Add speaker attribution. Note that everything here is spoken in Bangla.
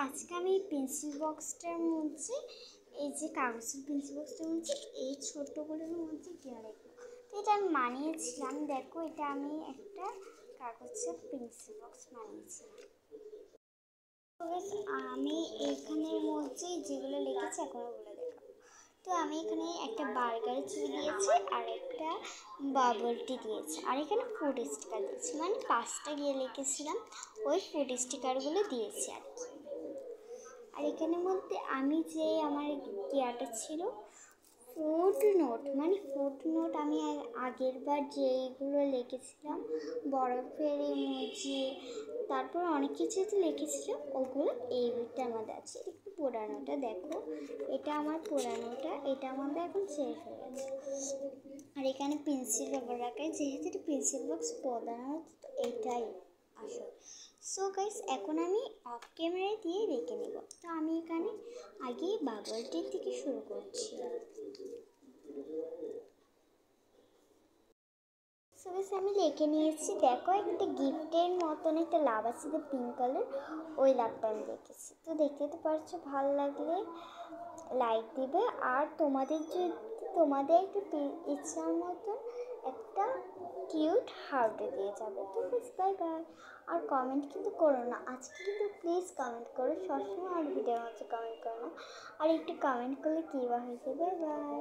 Speaker 1: আজকে আমি পেন্সিল বক্সটার মধ্যে এই যে কাগজের পেন্সিল বক্সটার মধ্যে এই ছোট্টগুলোর মধ্যে দেওয়া রাখবো। তো এটা আমি বানিয়েছিলাম, দেখো এটা আমি একটা কাগজের পেন্সিল বক্স বানিয়েছিলাম। আমি এখানের মধ্যে যেগুলো লিখেছি এখন ওগুলো দেখাবো। তো আমি এখানে একটা বার্গার ছবি দিয়েছি আর একটা বাবল টি দিয়েছি আর এখানে ফুড স্টিকার দিয়েছি, মানে 5টা গিয়ে লিখেছিলাম ওই ফুড স্টিকারগুলো দিয়েছি আর কি। আর এখানের মধ্যে আমি যে আমার ইয়াটা ছিল ফুড নোট, মানে ফুড নোট আমি আগের বার যেগুলো লিখেছিলাম বরফের ইমোজি, তারপর অনেক কিছু লিখেছিলাম ওগুলো এই বইটার মধ্যে আছে। একটু পুরানোটা দেখো, এটা আমার পুরানোটা, এটা আমাদের এখন শেষ হয়ে গেছে। আর এখানে পেন্সিল ব্যবহার রাখে, যেহেতু এটা পেন্সিল বক্স প্রধানত এইটাই আসল। সো গাইস এখন আমি অফ ক্যামেরায় দিয়ে রেখে নেব। তো আমি এখানে আগে বাবলটির থেকে শুরু করছি। সো গাইস আমি রেখে নিয়েছি, দেখো একটা গিফটের মতন একটা লাভ আছে যে পিঙ্ক কালার, ওই লাভটা আমি রেখেছি। তো দেখতে তো পারছো, ভালো লাগলে লাইক দিবে আর তোমাদের যদি তোমাদের একটা ইচ্ছার মতন একটা কিউট হার্ট দিয়ে যাবে। তো প্লিজ বাই বাই। আর কমেন্ট কিন্তু করো না আজকে, কিন্তু প্লিজ কমেন্ট করো, সবসময় আর ভিডিওর মধ্যে কমেন্ট করো না, আর একটু কমেন্ট করলে কী বা হয়েছে। Bye bye.